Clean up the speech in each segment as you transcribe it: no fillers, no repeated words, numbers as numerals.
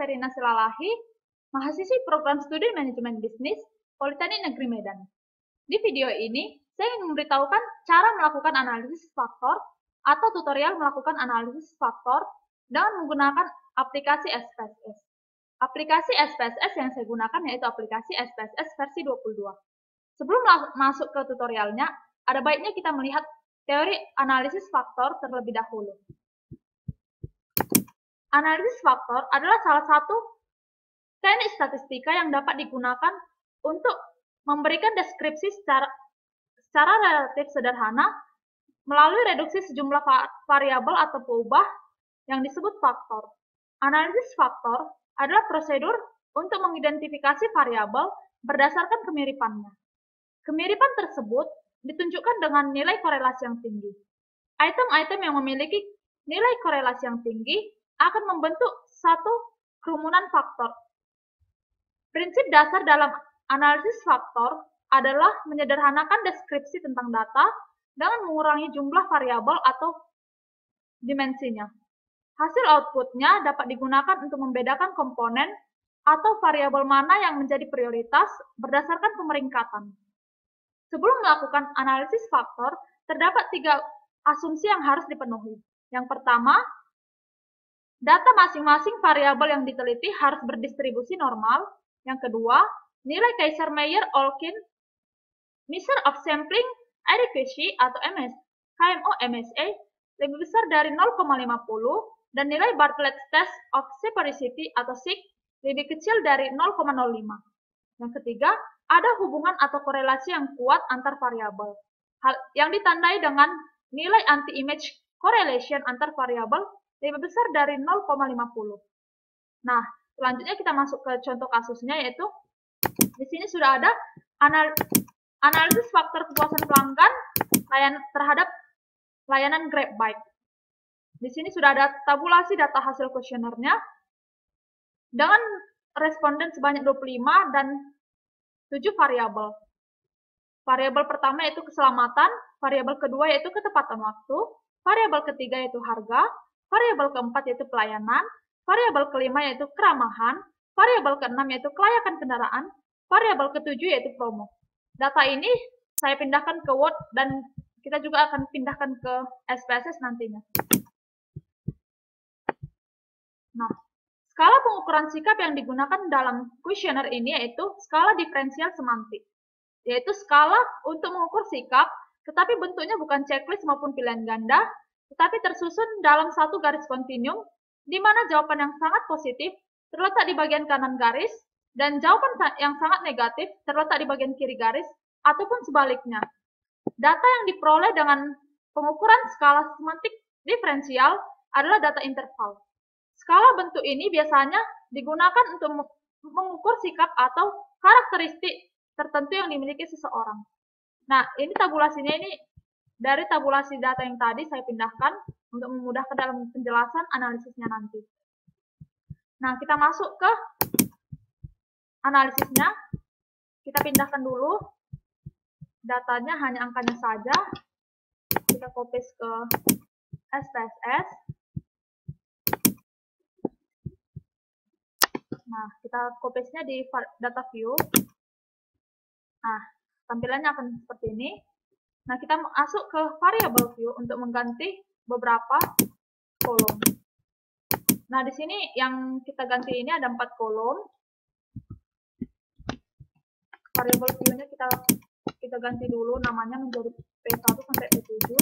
Serina Silalahi, mahasiswi program studi manajemen bisnis Politeknik Negeri Medan. Di video ini, saya ingin memberitahukan cara melakukan analisis faktor atau tutorial melakukan analisis faktor dengan menggunakan aplikasi SPSS. Aplikasi SPSS yang saya gunakan yaitu aplikasi SPSS versi 22. Sebelum masuk ke tutorialnya, ada baiknya kita melihat teori analisis faktor terlebih dahulu. Analisis faktor adalah salah satu teknik statistika yang dapat digunakan untuk memberikan deskripsi secara relatif sederhana melalui reduksi sejumlah variabel atau peubah yang disebut faktor. Analisis faktor adalah prosedur untuk mengidentifikasi variabel berdasarkan kemiripannya. Kemiripan tersebut ditunjukkan dengan nilai korelasi yang tinggi. Item-item yang memiliki nilai korelasi yang tinggi akan membentuk satu kerumunan faktor. Prinsip dasar dalam analisis faktor adalah menyederhanakan deskripsi tentang data dengan mengurangi jumlah variabel atau dimensinya. Hasil outputnya dapat digunakan untuk membedakan komponen atau variabel mana yang menjadi prioritas berdasarkan pemeringkatan. Sebelum melakukan analisis faktor, terdapat 3 asumsi yang harus dipenuhi. Yang pertama, data masing-masing variabel yang diteliti harus berdistribusi normal. Yang kedua, nilai Kaiser-Meyer-Olkin Measure of Sampling Adequacy atau KMO-MSA lebih besar dari 0,50 dan nilai Bartlett's Test of Separity atau SIC lebih kecil dari 0,05. Yang ketiga, ada hubungan atau korelasi yang kuat antar variabel, yang ditandai dengan nilai anti-image correlation antar variabel lebih besar dari 0,50. Nah, selanjutnya kita masuk ke contoh kasusnya, yaitu di sini sudah ada analisis faktor kepuasan pelanggan terhadap layanan GrabBike. Di sini sudah ada tabulasi data hasil kuesionernya dengan responden sebanyak 25 dan 7 variabel. Variabel pertama yaitu keselamatan, variabel kedua yaitu ketepatan waktu, variabel ketiga yaitu harga, variabel keempat yaitu pelayanan, variabel kelima yaitu keramahan, variabel keenam yaitu kelayakan kendaraan, variabel ketujuh yaitu promo. Data ini saya pindahkan ke Word dan kita juga akan pindahkan ke SPSS nantinya. Nah, skala pengukuran sikap yang digunakan dalam kuesioner ini yaitu skala diferensial semantik, yaitu skala untuk mengukur sikap, tetapi bentuknya bukan checklist maupun pilihan ganda, tetapi tersusun dalam satu garis kontinum, di mana jawaban yang sangat positif terletak di bagian kanan garis, dan jawaban yang sangat negatif terletak di bagian kiri garis, ataupun sebaliknya. Data yang diperoleh dengan pengukuran skala semantik diferensial adalah data interval. Skala bentuk ini biasanya digunakan untuk mengukur sikap atau karakteristik tertentu yang dimiliki seseorang. Nah, ini tabulasinya ini dari tabulasi data yang tadi saya pindahkan untuk memudahkan dalam penjelasan analisisnya nanti. Nah, kita masuk ke analisisnya. Kita pindahkan dulu. Datanya hanya angkanya saja. Kita copy ke SPSS. Nah, kita copy-nya di data view. Nah, tampilannya akan seperti ini. Nah, kita masuk ke variable view untuk mengganti beberapa kolom. Nah, di sini yang kita ganti ini ada 4 kolom. Variable view-nya kita ganti dulu namanya menjadi P1 sampai P7.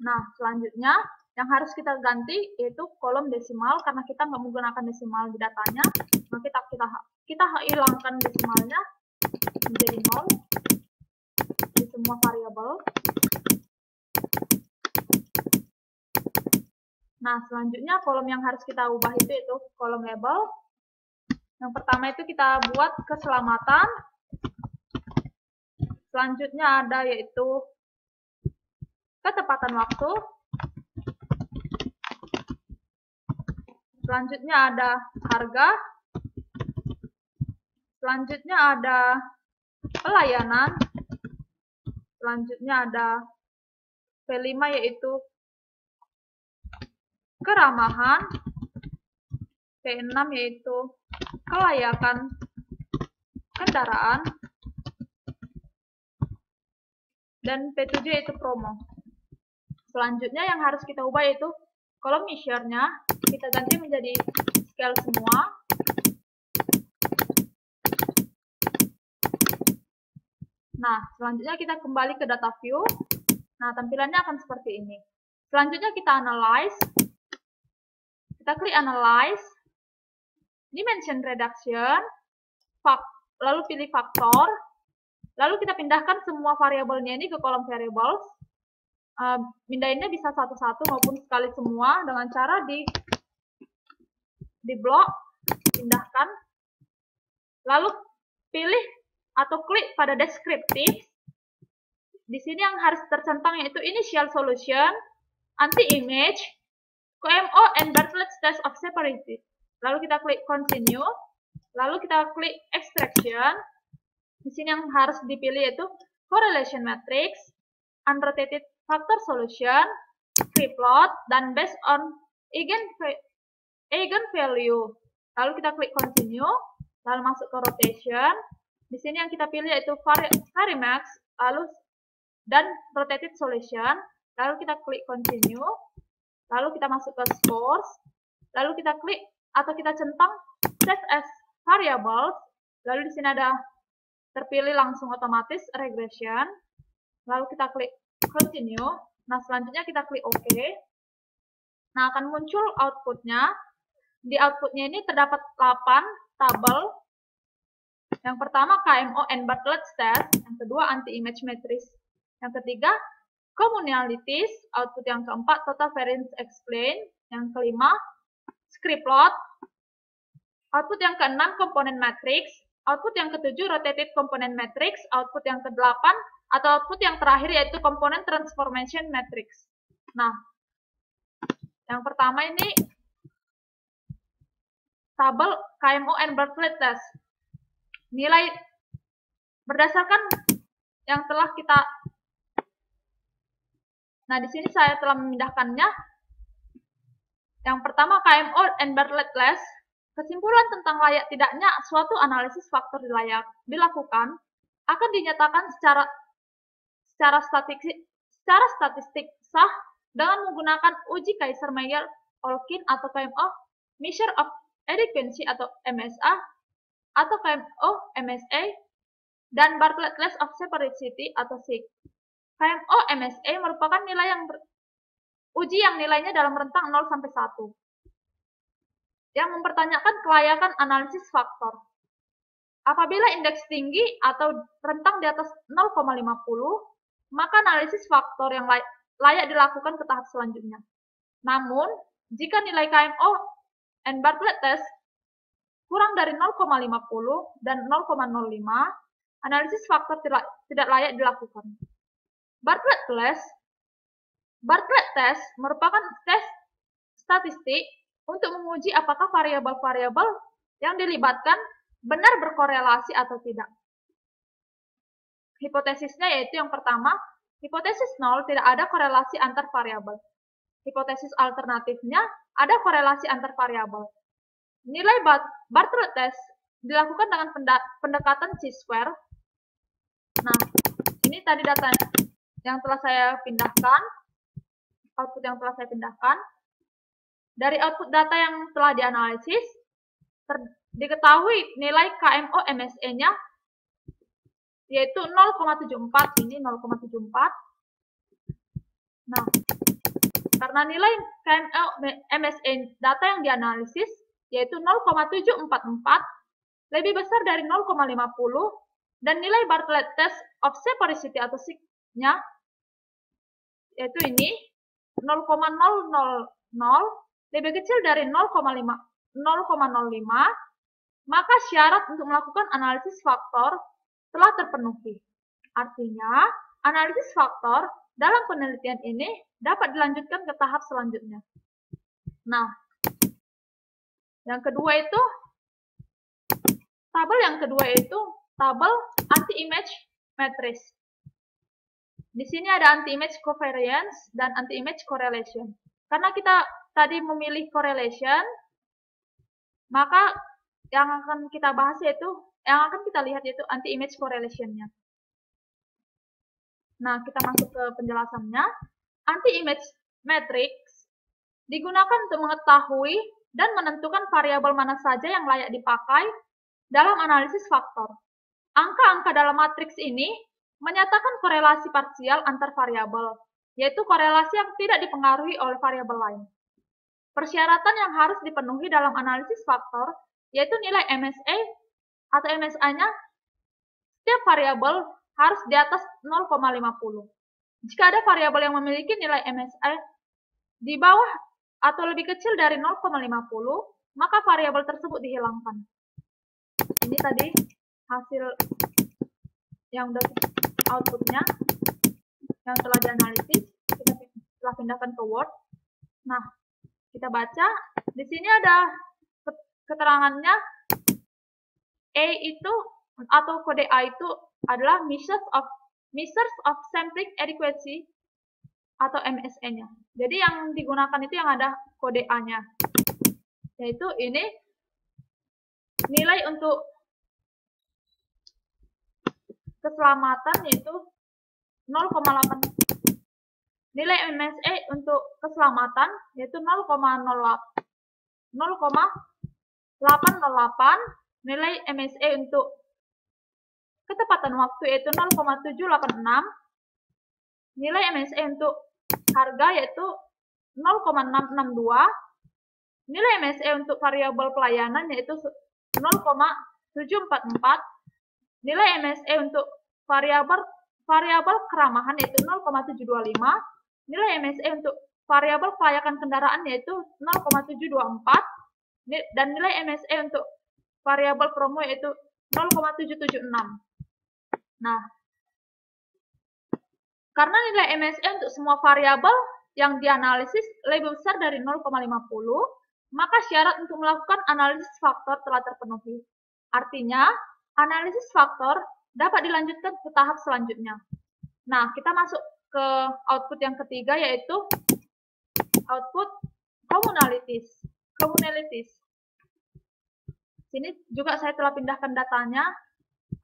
Nah, selanjutnya yang harus kita ganti yaitu kolom desimal, karena kita nggak menggunakan desimal di datanya. Nah, kita hilangkan desimalnya menjadi 0 di semua variabel. Nah, selanjutnya kolom yang harus kita ubah itu kolom label. Yang pertama itu kita buat keselamatan. Selanjutnya ada yaitu ketepatan waktu. Selanjutnya ada harga. Selanjutnya ada pelayanan. Selanjutnya ada P5 yaitu keramahan. P6 yaitu kelayakan kendaraan. Dan P7 yaitu promo. Selanjutnya yang harus kita ubah yaitu kolom measure-nya kita ganti menjadi scale semua. Nah, selanjutnya kita kembali ke data view. Nah, tampilannya akan seperti ini. Selanjutnya kita analyze. Kita klik analyze. Dimension reduction. Lalu pilih faktor. Lalu kita pindahkan semua variabelnya ini ke kolom variables. Pindahinnya bisa satu-satu maupun sekali semua dengan cara di blok, pindahkan. Lalu pilih atau klik pada descriptive. Di sini yang harus tercentang yaitu initial solution, anti-image, QMO, and Bartlett test of separity. Lalu kita klik continue. Lalu kita klik extraction. Di sini yang harus dipilih yaitu correlation matrix, unrotated factor solution, free plot, dan based on eigenvalue. Lalu kita klik continue, lalu masuk ke rotation. Di sini yang kita pilih yaitu varimax, lalu dan rotated solution. Lalu kita klik continue, lalu kita masuk ke scores, lalu kita klik atau kita centang save as variables. Lalu di sini ada terpilih langsung otomatis regression. Lalu kita klik continue. Nah, selanjutnya kita klik OK. Nah, akan muncul outputnya. Di outputnya ini terdapat 8 tabel. Yang pertama KMO and Bartlett test. Yang kedua anti-image matrix. Yang ketiga communalities. Output yang keempat total variance explained. Yang kelima script plot. Output yang keenam component matrix. Output yang ketujuh rotated component matrix, output yang kedelapan atau output yang terakhir yaitu component transformation matrix. Nah, yang pertama ini tabel KMO and Bartlett test. Nilai berdasarkan yang telah kita. Nah, di sini saya telah memindahkannya. Yang pertama KMO and Bartlett test. Kesimpulan tentang layak tidaknya suatu analisis faktor dilakukan akan dinyatakan secara statistik sah dengan menggunakan uji Kaiser-Meyer-Olkin atau KMO, Measure of Adequacy atau MSA, atau KMO MSA, dan Bartlett Test of Separity atau SIG. KMO MSA merupakan nilai uji yang nilainya dalam rentang 0 sampai 1. Yang mempertanyakan kelayakan analisis faktor. Apabila indeks tinggi atau rentang di atas 0,50, maka analisis faktor yang layak dilakukan ke tahap selanjutnya. Namun, jika nilai KMO and Bartlett test kurang dari 0,50 dan 0,05, analisis faktor tidak layak dilakukan. Bartlett test merupakan tes statistik untuk menguji apakah variabel-variabel yang dilibatkan benar berkorelasi atau tidak. Hipotesisnya yaitu yang pertama, hipotesis 0 tidak ada korelasi antar variabel. Hipotesis alternatifnya ada korelasi antar variabel. Nilai Bartlett test dilakukan dengan pendekatan chi-square. Nah, ini tadi data yang telah saya pindahkan, output yang telah saya pindahkan. Dari output data yang telah dianalisis, diketahui nilai KMO MSE-nya yaitu 0,74, ini 0,74. Nah, karena nilai KMO MSE data yang dianalisis yaitu 0,744 lebih besar dari 0,50 dan nilai Bartlett test of separity atau SIG-nya yaitu ini 0,000 lebih kecil dari 0,05, maka syarat untuk melakukan analisis faktor telah terpenuhi. Artinya, analisis faktor dalam penelitian ini dapat dilanjutkan ke tahap selanjutnya. Nah, yang kedua itu tabel yang kedua yaitu tabel anti-image matrix. Di sini ada anti-image covariance dan anti-image correlation. Karena kita tadi memilih correlation, maka yang akan kita bahas yaitu, yang akan kita lihat yaitu anti-image correlation-nya. Nah, kita masuk ke penjelasannya. Anti-image matrix digunakan untuk mengetahui dan menentukan variabel mana saja yang layak dipakai dalam analisis faktor. Angka-angka dalam matriks ini menyatakan korelasi parsial antar variabel, yaitu korelasi yang tidak dipengaruhi oleh variabel lain. Persyaratan yang harus dipenuhi dalam analisis faktor, yaitu nilai MSA atau MSA-nya, setiap variabel harus di atas 0,50. Jika ada variabel yang memiliki nilai MSA di bawah atau lebih kecil dari 0,50, maka variabel tersebut dihilangkan. Ini tadi hasil yang udah outputnya yang telah dianalisis, kita telah pindahkan ke Word. Nah, kita baca di sini ada keterangannya. A itu atau kode A itu adalah measures of sampling adequacy atau MSA-nya. Jadi yang digunakan itu yang ada kode A-nya, yaitu ini nilai untuk keselamatan yaitu 0,8. Nilai MSA untuk keselamatan yaitu 0,808. Nilai MSA untuk ketepatan waktu yaitu 0,786. Nilai MSA untuk harga yaitu 0,662. Nilai MSA untuk variabel pelayanan yaitu 0,744. Nilai MSA untuk variabel keramahan yaitu 0,725. Nilai MSA untuk variabel kelayakan kendaraan yaitu 0,724. Dan nilai MSA untuk variabel promo yaitu 0,776. Nah, karena nilai MSA untuk semua variabel yang dianalisis lebih besar dari 0,50, maka syarat untuk melakukan analisis faktor telah terpenuhi. Artinya, analisis faktor dapat dilanjutkan ke tahap selanjutnya. Nah, kita masuk ke output yang ketiga, yaitu output communalities. Sini juga saya telah pindahkan datanya,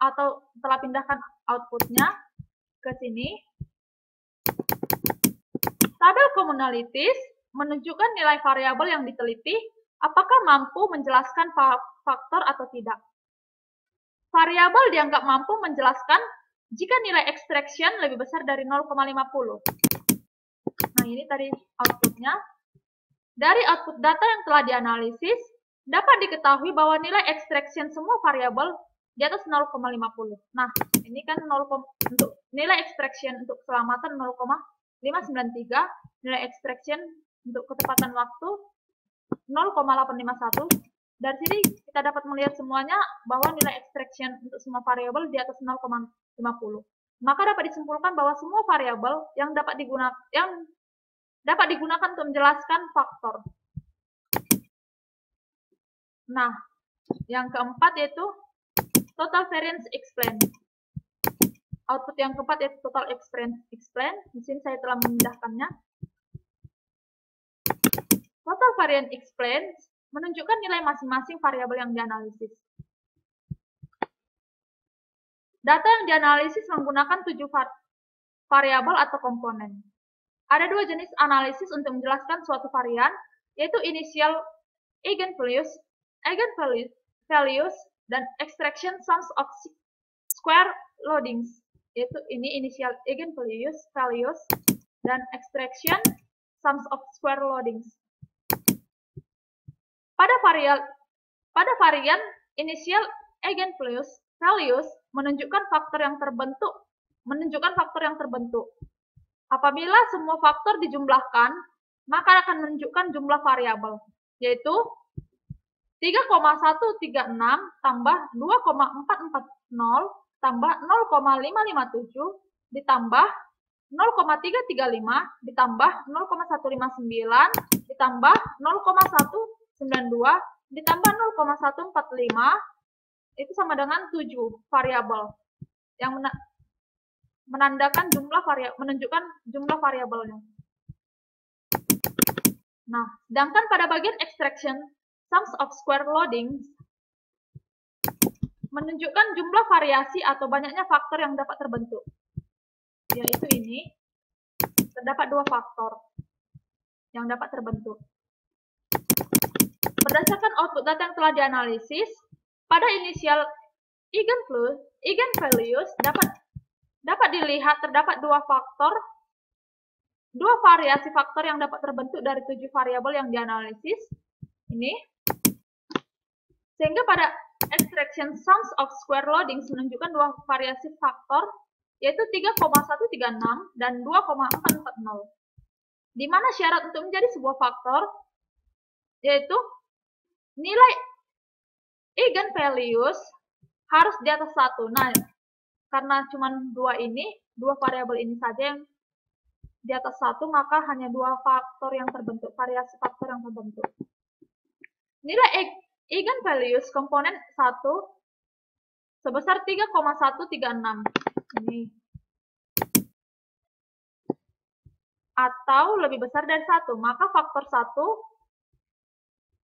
atau telah pindahkan outputnya ke sini. Tabel communalities menunjukkan nilai variabel yang diteliti, apakah mampu menjelaskan faktor atau tidak. Variabel dianggap mampu menjelaskan jika nilai extraction lebih besar dari 0,50. Nah, ini tadi outputnya. Dari output data yang telah dianalisis, dapat diketahui bahwa nilai extraction semua variabel di atas 0,50. Nah, ini kan untuk nilai extraction untuk keselamatan 0,593, nilai extraction untuk ketepatan waktu 0,851. Dari sini kita dapat melihat semuanya bahwa nilai extraction untuk semua variabel di atas 0,50. Maka dapat disimpulkan bahwa semua variabel yang dapat digunakan untuk menjelaskan faktor. Nah, yang keempat yaitu total variance explain. Output yang keempat yaitu total explain. Di sini saya telah memindahkannya. Total variance explain menunjukkan nilai masing-masing variabel yang dianalisis. Data yang dianalisis menggunakan 7 variabel atau komponen. Ada 2 jenis analisis untuk menjelaskan suatu varian, yaitu initial eigenvalues, dan extraction sums of square loadings. Yaitu ini initial eigenvalues, values, dan extraction sums of square loadings. Pada varian initial eigenvalues, values menunjukkan faktor yang terbentuk. Apabila semua faktor dijumlahkan, maka akan menunjukkan jumlah variabel, yaitu 3,136 tambah 2,440 tambah 0,557 ditambah 0,335 ditambah 0,159 ditambah 0,192 ditambah 0,145 itu sama dengan 7 variabel yang menunjukkan jumlah variabelnya. Nah, sedangkan pada bagian extraction, sums of square loadings menunjukkan jumlah variasi atau banyaknya faktor yang dapat terbentuk. Yaitu ini, terdapat 2 faktor yang dapat terbentuk. Berdasarkan output data yang telah dianalisis, pada initial eigenvalues dapat dilihat terdapat 2 variasi faktor yang dapat terbentuk dari 7 variabel yang dianalisis. Ini. Sehingga pada extraction sums of square loadings menunjukkan 2 variasi faktor, yaitu 3,136 dan 2,440. Di mana syarat untuk menjadi sebuah faktor, yaitu nilai eigenvalues harus di atas 1. Nah, karena cuma 2 variabel ini saja yang di atas 1, maka hanya 2 faktor yang terbentuk, variasi faktor yang terbentuk. Nilai eigenvalues komponen 1 sebesar 3,136. Ini. Atau lebih besar dari 1,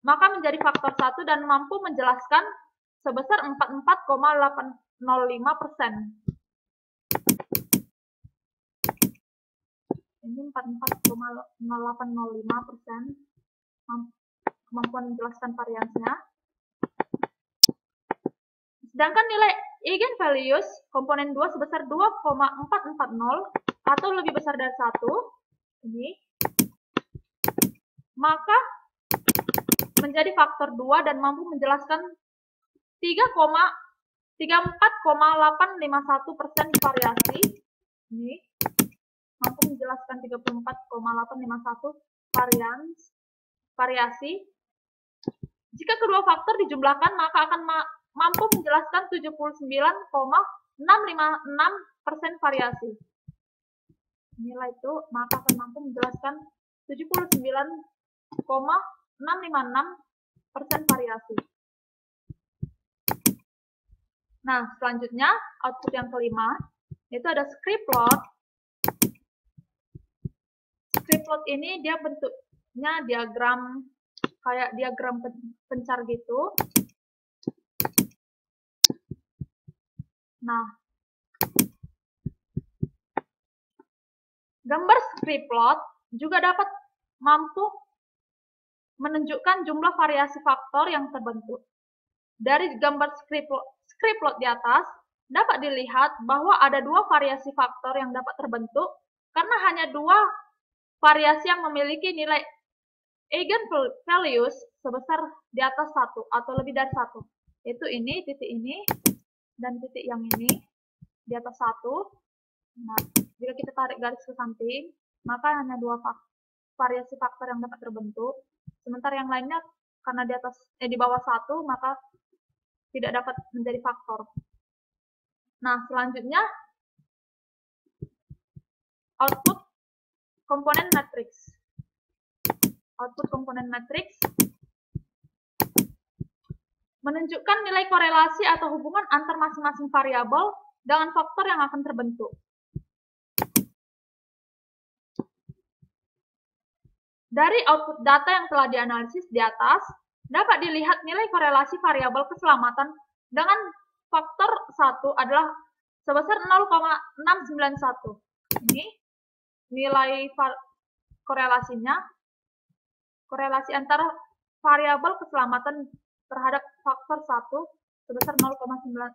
maka menjadi faktor 1 dan mampu menjelaskan sebesar 44,805%. Ini 44,805% kemampuan menjelaskan variansinya. Sedangkan nilai eigenvalues komponen 2 sebesar 2,440 atau lebih besar dari 1, ini, maka menjadi faktor 2 dan mampu menjelaskan 34,851% variasi. Ini mampu menjelaskan 34,851 variasi. Jika kedua faktor dijumlahkan, maka akan mampu menjelaskan 79,656% variasi. Nilai itu maka akan mampu menjelaskan 79,656% variasi. Nah, selanjutnya output yang kelima, yaitu ada script plot. Script plot ini dia bentuknya diagram, kayak diagram pencar gitu. Nah, gambar script plot juga dapat mampu menunjukkan jumlah variasi faktor yang terbentuk. Dari gambar script plot di atas, dapat dilihat bahwa ada 2 variasi faktor yang dapat terbentuk karena hanya 2 variasi yang memiliki nilai eigenvalues sebesar di atas 1 atau lebih dari 1. Yaitu ini, titik ini, dan titik yang ini di atas 1. Nah, jika kita tarik garis ke samping, maka hanya 2 variasi faktor yang dapat terbentuk. Sementara yang lainnya karena di bawah 1, maka tidak dapat menjadi faktor. Nah, selanjutnya output komponen matriks. Output komponen matriks menunjukkan nilai korelasi atau hubungan antar masing-masing variabel dengan faktor yang akan terbentuk. Dari output data yang telah dianalisis di atas, dapat dilihat nilai korelasi variabel keselamatan dengan faktor 1 adalah sebesar 0,691. Ini nilai korelasinya, korelasi antara variabel keselamatan terhadap faktor 1 sebesar 0,691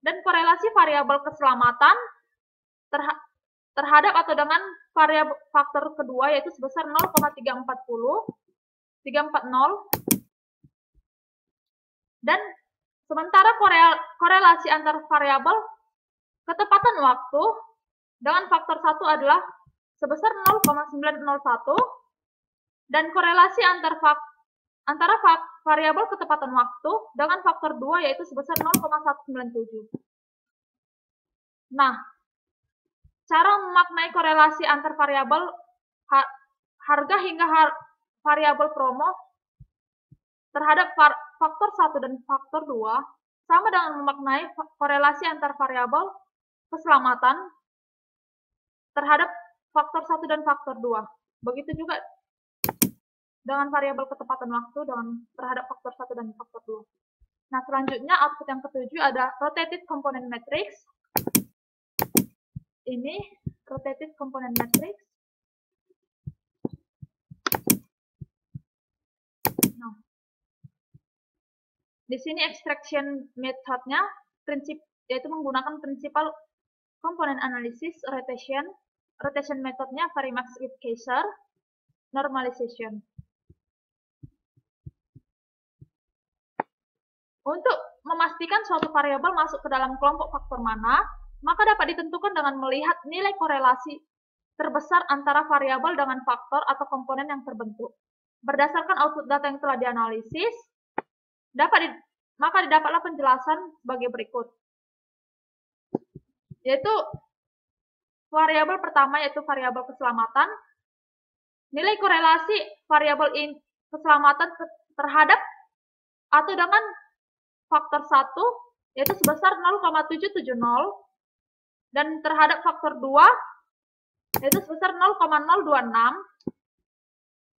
dan korelasi variabel keselamatan terhadap atau dengan variabel faktor kedua yaitu sebesar 0,340 dan sementara korelasi antar variabel ketepatan waktu dengan faktor 1 adalah sebesar 0,901 dan korelasi antara variabel ketepatan waktu dengan faktor 2 yaitu sebesar 0,197. Nah, cara memaknai korelasi antar variabel harga hingga variabel promo terhadap faktor 1 dan faktor 2 sama dengan memaknai korelasi antar variabel keselamatan terhadap faktor 1 dan faktor 2. Begitu juga dengan variabel ketepatan waktu terhadap faktor 1 dan faktor 2. Nah, selanjutnya output yang ketujuh ada rotated component matrix. Ini rotated component matrix. Nah, di sini extraction methodnya yaitu menggunakan prinsipal component analysis rotation methodnya Varimax with Kaiser normalization. Untuk memastikan suatu variabel masuk ke dalam kelompok faktor mana, maka dapat ditentukan dengan melihat nilai korelasi terbesar antara variabel dengan faktor atau komponen yang terbentuk. Berdasarkan output data yang telah dianalisis, maka didapatlah penjelasan sebagai berikut. Yaitu variabel pertama yaitu variabel keselamatan. Nilai korelasi variabel keselamatan terhadap atau dengan faktor 1 yaitu sebesar 0,770 dan terhadap faktor 2 yaitu sebesar 0,026.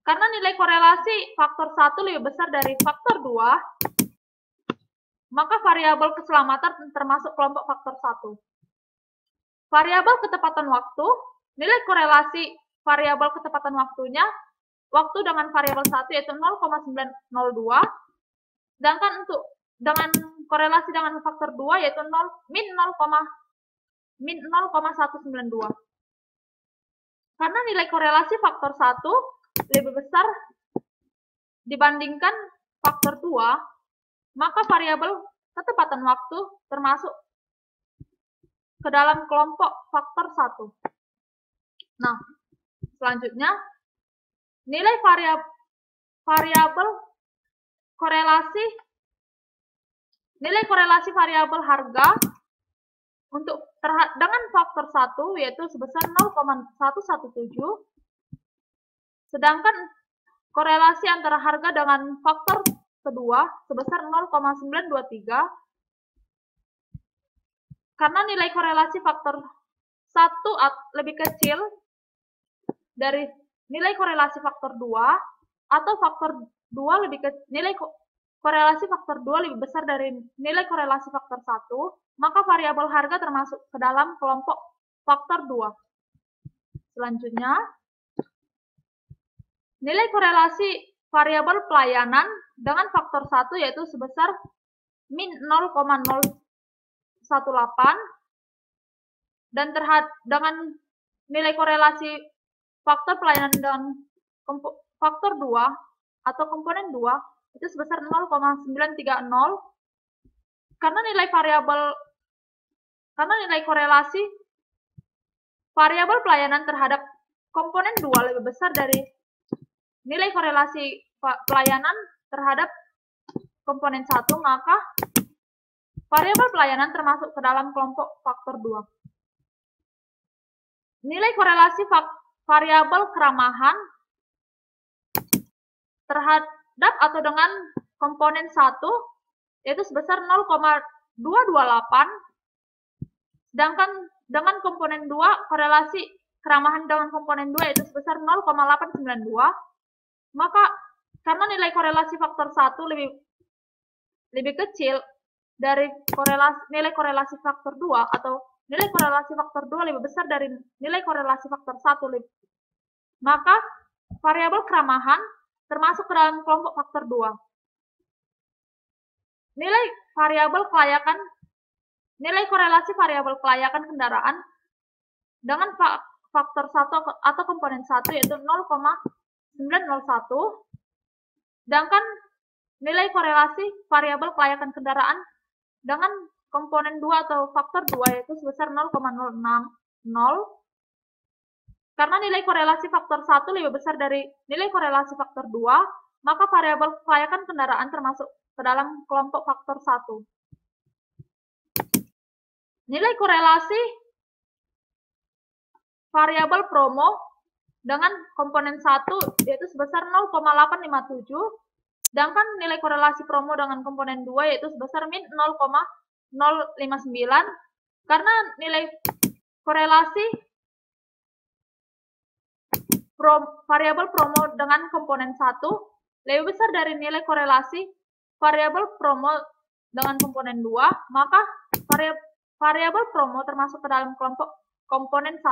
Karena nilai korelasi faktor 1 lebih besar dari faktor 2, maka variabel keselamatan termasuk kelompok faktor 1. Variabel ketepatan waktu, nilai korelasi variabel ketepatan waktunya waktu dengan variabel 1 yaitu 0,902, sedangkan untuk dengan korelasi dengan faktor 2 yaitu min 0,192. Karena nilai korelasi faktor 1 lebih besar dibandingkan faktor 2, maka variabel ketepatan waktu termasuk ke dalam kelompok faktor 1. Nah, selanjutnya nilai variabel korelasi variabel harga untuk dengan faktor 1 yaitu sebesar 0,117, sedangkan korelasi antara harga dengan faktor kedua sebesar 0,923. Karena nilai korelasi faktor 1 lebih kecil dari nilai korelasi faktor 2 atau faktor 2 lebih kecil, nilai korelasi faktor 2 lebih besar dari nilai korelasi faktor 1, maka variabel harga termasuk ke dalam kelompok faktor 2. Selanjutnya, nilai korelasi variabel pelayanan dengan faktor 1 yaitu sebesar min 0,018 dan dengan nilai korelasi faktor pelayanan dengan faktor 2 atau komponen 2 itu sebesar 0,930. Karena nilai korelasi variabel pelayanan terhadap komponen 2 lebih besar dari nilai korelasi pelayanan terhadap komponen 1, maka variabel pelayanan termasuk ke dalam kelompok faktor 2. Nilai korelasi variabel keramahan terhadap atau dengan komponen 1 yaitu sebesar 0,228, sedangkan dengan komponen 2 korelasi keramahan dengan komponen 2 yaitu sebesar 0,892, maka karena nilai korelasi faktor 1 lebih kecil dari nilai korelasi faktor 2 atau nilai korelasi faktor 2 lebih besar dari nilai korelasi faktor 1, maka variabel keramahan termasuk ke dalam kelompok faktor 2. Nilai korelasi variabel kelayakan kendaraan dengan faktor 1 atau komponen 1 yaitu 0,901, sedangkan nilai korelasi variabel kelayakan kendaraan dengan komponen 2 atau faktor 2 yaitu sebesar 0,060. Karena nilai korelasi faktor 1 lebih besar dari nilai korelasi faktor 2, maka variabel kelayakan kendaraan termasuk ke dalam kelompok faktor 1. Nilai korelasi variabel promo dengan komponen 1 yaitu sebesar 0,857, Sedangkan nilai korelasi promo dengan komponen 2 yaitu sebesar min 0,059 karena nilai korelasi variabel promo dengan komponen 1 lebih besar dari nilai korelasi variabel promo dengan komponen 2, maka variabel promo termasuk ke dalam kelompok komponen 1.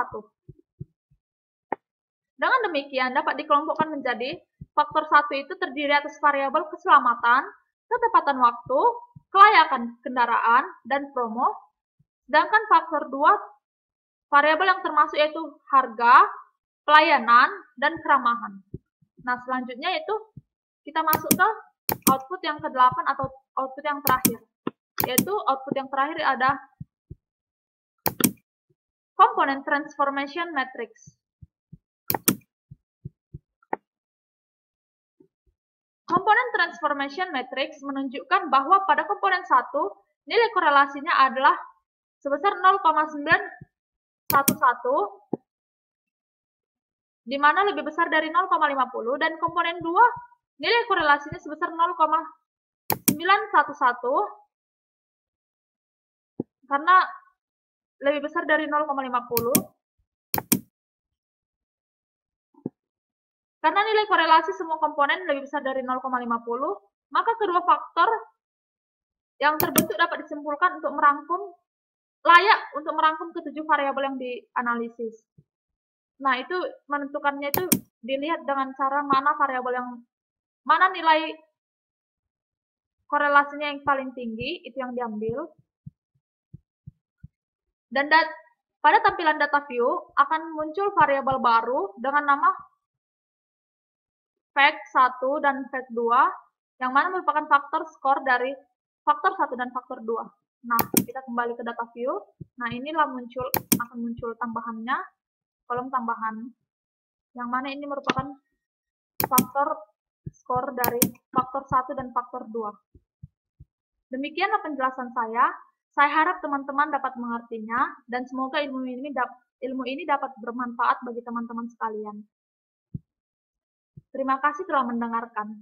Dengan demikian dapat dikelompokkan menjadi faktor 1 itu terdiri atas variabel keselamatan, ketepatan waktu, kelayakan kendaraan, dan promo. Sedangkan faktor 2 variabel yang termasuk yaitu harga, pelayanan, dan keramahan. Nah, selanjutnya itu kita masuk ke output yang ke-8 atau output yang terakhir. Yaitu output yang terakhir ada komponen transformation matrix. Komponen transformation matrix menunjukkan bahwa pada komponen 1, nilai korelasinya adalah sebesar 0,911, di mana lebih besar dari 0,50, dan komponen 2, nilai korelasinya sebesar 0,911, karena lebih besar dari 0,50. Karena nilai korelasi semua komponen lebih besar dari 0,50, maka kedua faktor yang terbentuk dapat disimpulkan untuk layak untuk merangkum ketujuh variabel yang dianalisis. Nah, itu menentukannya itu dilihat dengan cara mana nilai korelasinya yang paling tinggi, itu yang diambil. Dan pada tampilan data view akan muncul variabel baru dengan nama fact 1 dan fact 2, yang mana merupakan faktor skor dari faktor 1 dan faktor 2. Nah, kita kembali ke data view. Nah, inilah akan muncul tambahannya, kolom tambahan, yang mana ini merupakan faktor skor dari faktor 1 dan faktor 2. Demikianlah penjelasan saya. Saya harap teman-teman dapat mengertinya, dan semoga ilmu ini dapat bermanfaat bagi teman-teman sekalian. Terima kasih telah mendengarkan.